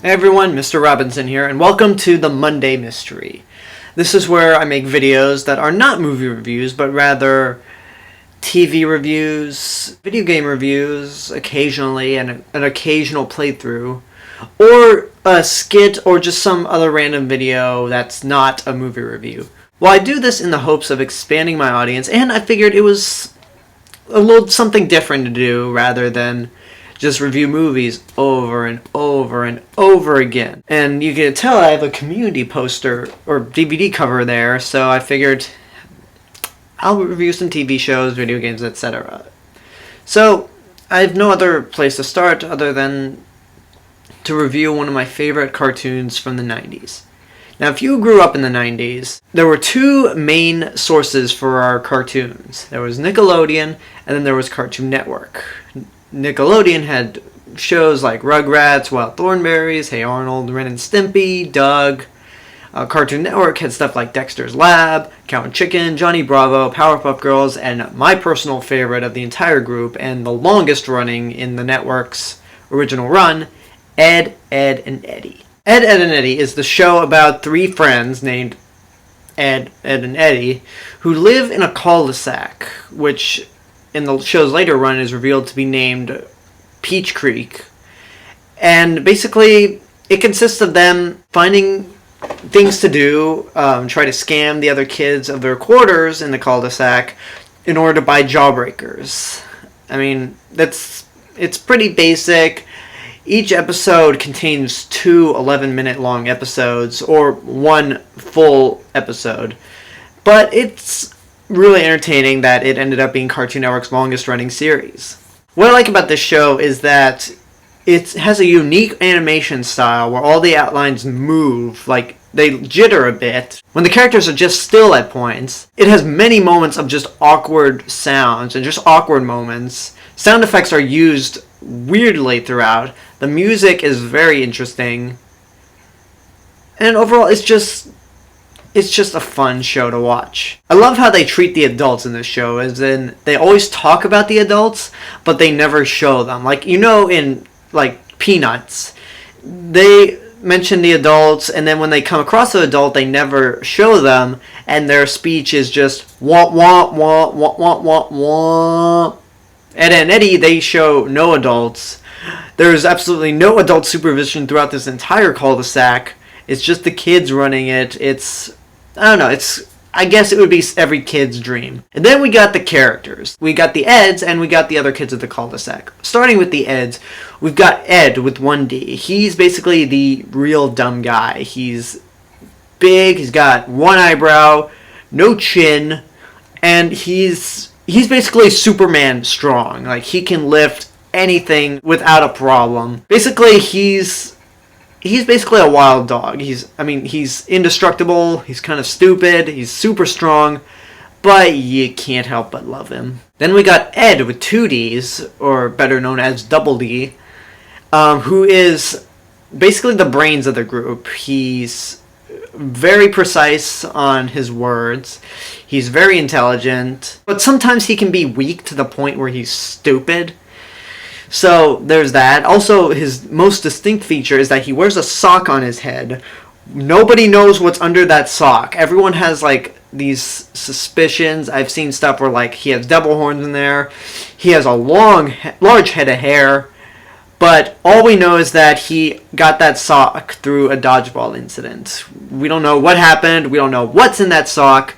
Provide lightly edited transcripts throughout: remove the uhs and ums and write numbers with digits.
Hey everyone, Mr. Robinson here, and welcome to the Monday Mystery. This is where I make videos that are not movie reviews, but rather TV reviews, video game reviews, occasionally, and an occasional playthrough, or a skit, or just some other random video that's not a movie review. Well, I do this in the hopes of expanding my audience, and I figured it was a little something different to do rather than just review movies over and over and over again. And you can tell I have a community poster or DVD cover there, so I figured I'll review some TV shows, video games, etc. So I have no other place to start other than to review one of my favorite cartoons from the 90s. Now, if you grew up in the 90s, there were two main sources for our cartoons. There was Nickelodeon, and then there was Cartoon Network. Nickelodeon had shows like Rugrats, Wild Thornberrys, Hey Arnold, Ren and Stimpy, Doug. Cartoon Network had stuff like Dexter's Lab, Cow and Chicken, Johnny Bravo, Powerpuff Girls, and my personal favorite of the entire group, and the longest running in the network's original run, Ed, Edd, and Eddy. Ed, Edd, and Eddy is the show about three friends named Ed, Edd, and Eddy who live in a cul-de-sac, which in the show's later run is revealed to be named Peach Creek. And basically, it consists of them finding things to do, try to scam the other kids of their quarters in the cul-de-sac in order to buy jawbreakers. I mean, it's pretty basic. Each episode contains two 11-minute long episodes, or one full episode. But it's really entertaining that it ended up being Cartoon Network's longest running series. What I like about this show is that it has a unique animation style where all the outlines move, like they jitter a bit. When the characters are just still at points, it has many moments of just awkward sounds and just awkward moments. Sound effects are used weirdly throughout. The music is very interesting. And overall, it's just a fun show to watch. I love how they treat the adults in this show, as in they always talk about the adults, but they never show them. Like, you know, in like Peanuts, they mention the adults, and then when they come across an adult, they never show them, and their speech is just wah wah wah wah wah wah wah. Ed and Eddy, they show no adults. There's absolutely no adult supervision throughout this entire cul-de-sac. It's just the kids running it. I guess it would be every kid's dream. And then we got the characters. We got the Eds, and we got the other kids of the cul-de-sac. Starting with the Eds, we've got Ed with one D. He's basically the real dumb guy. He's big, he's got one eyebrow, no chin, and he's basically Superman strong. Like, he can lift anything without a problem. Basically, he's basically a wild dog. He's indestructible, he's kind of stupid, he's super strong, but you can't help but love him. Then we got Ed with two Ds, or better known as Double D, who is basically the brains of the group. He's very precise on his words, he's very intelligent, but sometimes he can be weak to the point where he's stupid. So there's that. Also, his most distinct feature is that he wears a sock on his head. Nobody knows what's under that sock. Everyone has like these suspicions. I've seen stuff where like he has devil horns in there. He has a large head of hair. But all we know is that he got that sock through a dodgeball incident. We don't know what happened. We don't know what's in that sock.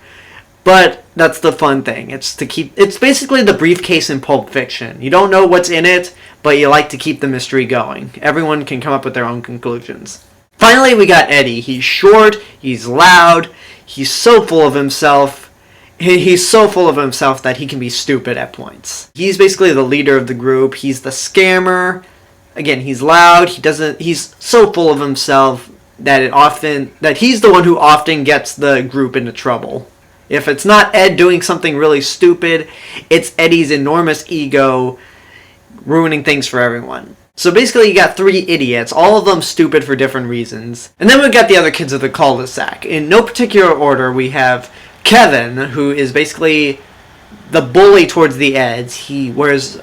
But that's the fun thing. It's basically the briefcase in Pulp Fiction. You don't know what's in it, but you like to keep the mystery going. Everyone can come up with their own conclusions. Finally, we got Eddy. He's short, he's loud, he's so full of himself. He's so full of himself that he can be stupid at points. He's basically the leader of the group. He's the scammer. Again, he's loud. He's so full of himself that he's the one who often gets the group into trouble. If it's not Ed doing something really stupid, it's Eddy's enormous ego ruining things for everyone. So basically you got three idiots, all of them stupid for different reasons. And then we got the other kids of the cul-de-sac. In no particular order, we have Kevin, who is basically the bully towards the Eds. He wears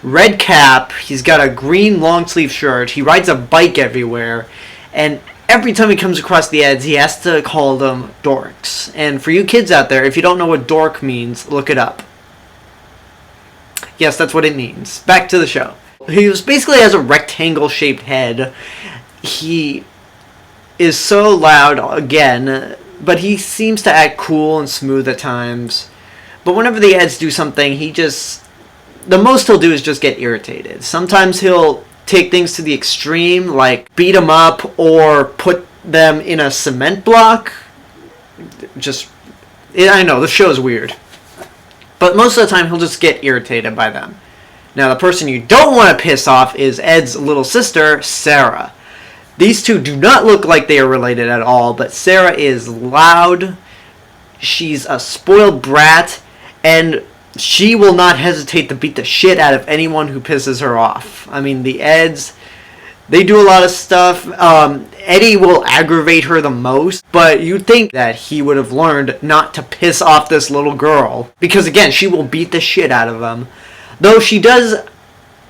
red cap, he's got a green long sleeve shirt, he rides a bike everywhere, and every time he comes across the Eds, he has to call them dorks. And for you kids out there, if you don't know what dork means, look it up. Yes, that's what it means. Back to the show. He basically has a rectangle-shaped head. He is so loud, again, but he seems to act cool and smooth at times. But whenever the Eds do something, the most he'll do is just get irritated. Sometimes he'll take things to the extreme, like beat them up or put them in a cement block. I know, the show's weird. But most of the time, he'll just get irritated by them. Now, the person you don't want to piss off is Ed's little sister, Sarah. These two do not look like they are related at all, but Sarah is loud, she's a spoiled brat, and she will not hesitate to beat the shit out of anyone who pisses her off. I mean, the Eds, they do a lot of stuff. Eddy will aggravate her the most, but you'd think that he would have learned not to piss off this little girl. Because, again, she will beat the shit out of him. Though she does,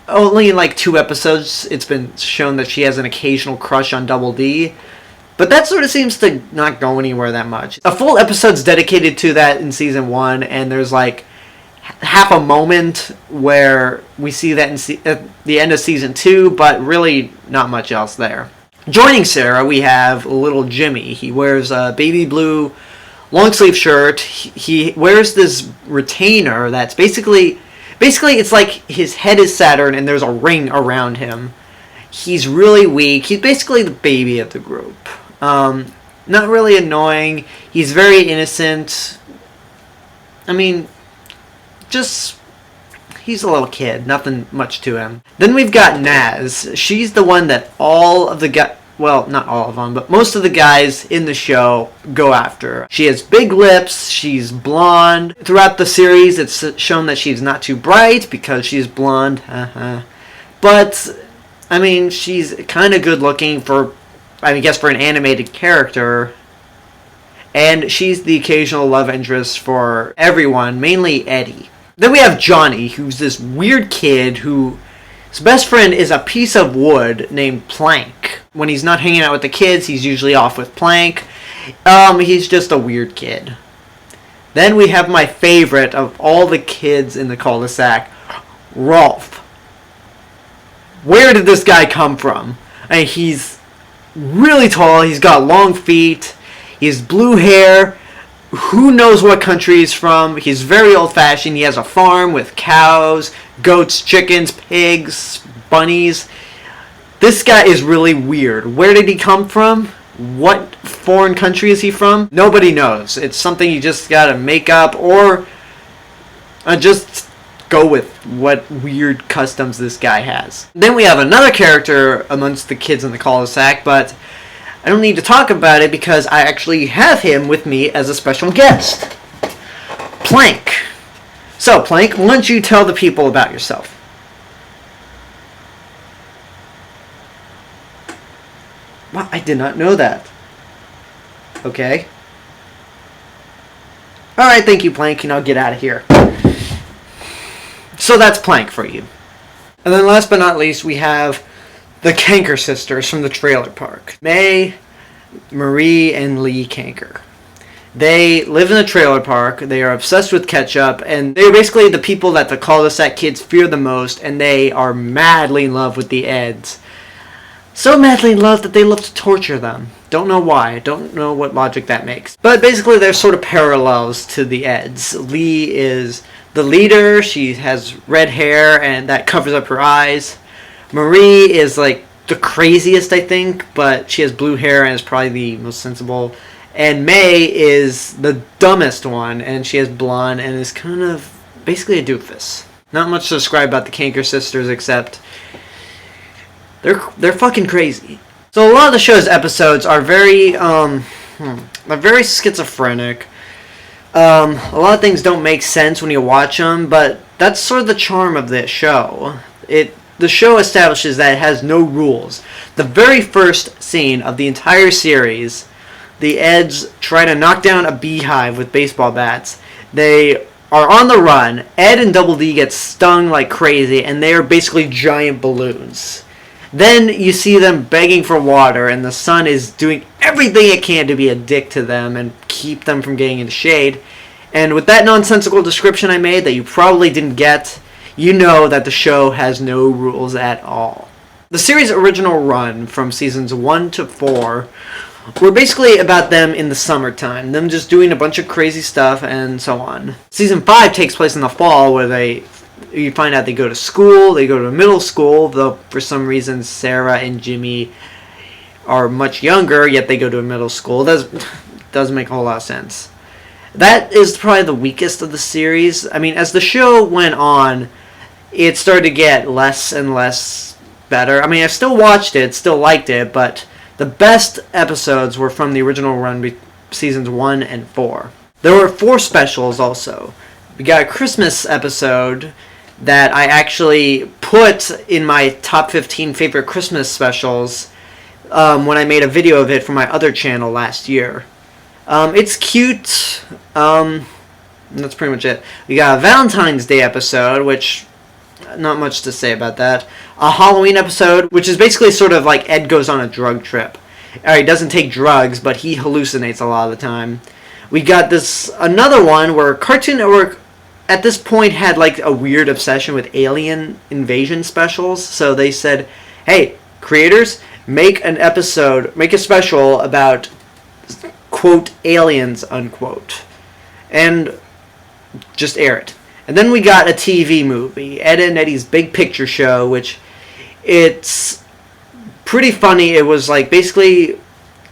only in like 2 episodes, it's been shown that she has an occasional crush on Double D. But that sort of seems to not go anywhere that much. A full episode's dedicated to that in Season 1, and there's like half a moment where we see that at the end of Season 2, but really not much else there. Joining Sarah, we have little Jimmy. He wears a baby blue long sleeve shirt. He wears this retainer that's basically it's like his head is Saturn and there's a ring around him. He's really weak. He's basically the baby of the group. Not really annoying. He's very innocent. I mean, he's a little kid. Nothing much to him. Then we've got Naz. She's the one that all of the guys, well, not all of them, but most of the guys in the show go after. She has big lips. She's blonde. Throughout the series, it's shown that she's not too bright because she's blonde. But, I mean, she's kind of good looking for an animated character. And she's the occasional love interest for everyone, mainly Eddy. Then we have Johnny, who's this weird kid whose best friend is a piece of wood named Plank. When he's not hanging out with the kids, he's usually off with Plank. He's just a weird kid. Then we have my favorite of all the kids in the cul-de-sac, Rolf. Where did this guy come from? I mean, he's really tall, he's got long feet, he has blue hair. Who knows what country he's from? He's very old-fashioned. He has a farm with cows, goats, chickens, pigs, bunnies. This guy is really weird. Where did he come from? What foreign country is he from? Nobody knows. It's something you just gotta make up or just go with what weird customs this guy has. Then we have another character amongst the kids in the cul-de-sac, but I don't need to talk about it because I actually have him with me as a special guest. Plank. So, Plank, why don't you tell the people about yourself? Well, I did not know that. Okay. Alright, thank you, Plank, and I'll get out of here. So that's Plank for you. And then last but not least, we have the Kanker Sisters from the trailer park. May, Marie, and Lee Kanker. They live in the trailer park, they are obsessed with ketchup, and they're basically the people that the cul-de-sac kids fear the most, and they are madly in love with the Eds. So madly in love that they love to torture them. Don't know why, don't know what logic that makes. But basically they're sort of parallels to the Eds. Lee is the leader, she has red hair and that covers up her eyes. Marie is like the craziest, I think, but she has blue hair and is probably the most sensible. And May is the dumbest one, and she has blonde and is kind of basically a doofus. Not much to describe about the Kanker Sisters except they're fucking crazy. So a lot of the show's episodes are very very schizophrenic. A lot of things don't make sense when you watch them, but that's sort of the charm of this show. The show establishes that it has no rules. The very first scene of the entire series, the Eds try to knock down a beehive with baseball bats. They are on the run. Ed and Double D get stung like crazy, and they are basically giant balloons. Then you see them begging for water, and the sun is doing everything it can to be a dick to them and keep them from getting into shade. And with that nonsensical description I made that you probably didn't get, you know that the show has no rules at all. The series' original run from seasons 1 to 4 were basically about them in the summertime, them just doing a bunch of crazy stuff and so on. Season 5 takes place in the fall, where you find out they go to school, they go to middle school, though for some reason Sarah and Jimmy are much younger, yet they go to a middle school. That doesn't make a whole lot of sense. That is probably the weakest of the series. I mean, as the show went on, it started to get less and less better. I mean, I still watched it, still liked it, but the best episodes were from the original run, seasons 1 and 4. There were 4 specials also. We got a Christmas episode that I actually put in my top 15 favorite Christmas specials when I made a video of it for my other channel last year. It's cute. That's pretty much it. We got a Valentine's Day episode, which not much to say about that. A Halloween episode, which is basically sort of like Ed goes on a drug trip. He doesn't take drugs, but he hallucinates a lot of the time. We got another one where Cartoon Network at this point had like a weird obsession with alien invasion specials. So they said, hey, creators, make a special about, quote, aliens, unquote. And just air it. And then we got a TV movie, Ed and Eddy's Big Picture Show, which it's pretty funny. It was like basically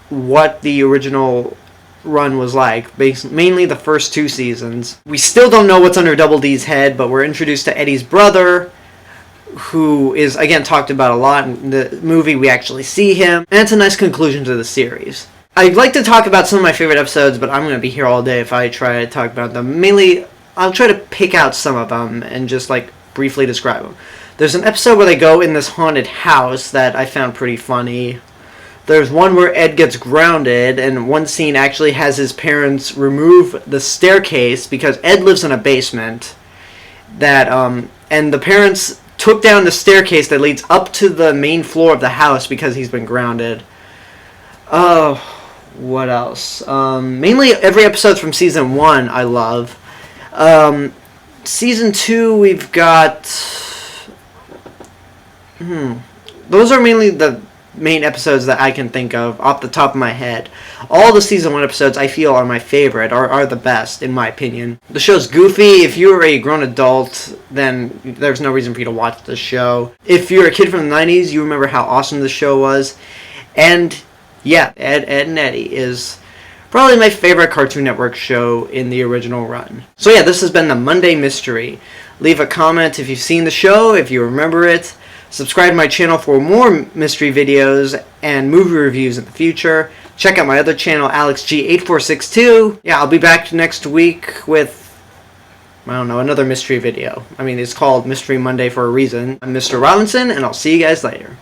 what the original run was like, mainly the first 2 seasons. We still don't know what's under Double D's head, but we're introduced to Eddy's brother, who is, again, talked about a lot in the movie. We actually see him, and it's a nice conclusion to the series. I'd like to talk about some of my favorite episodes, but I'm going to be here all day if I try to talk about them. Mainly, I'll try to pick out some of them and just like briefly describe them. There's an episode where they go in this haunted house that I found pretty funny. There's one where Ed gets grounded, and one scene actually has his parents remove the staircase because Ed lives in a basement. And the parents took down the staircase that leads up to the main floor of the house because he's been grounded. Oh, what else? Mainly every episode from season 1 I love. Season 2 we've got... Those are mainly the main episodes that I can think of off the top of my head. All the season 1 episodes I feel are my favorite, or are the best in my opinion. The show's goofy. If you're a grown adult, then there's no reason for you to watch the show. If you're a kid from the 90s, you remember how awesome the show was. And yeah, Ed and Eddy is probably my favorite Cartoon Network show in the original run. So yeah, this has been the Monday Mystery. Leave a comment if you've seen the show, if you remember it. Subscribe to my channel for more mystery videos and movie reviews in the future. Check out my other channel, AlexG8462. Yeah, I'll be back next week with, I don't know, another mystery video. I mean, it's called Mystery Monday for a reason. I'm Mr. Robinson, and I'll see you guys later.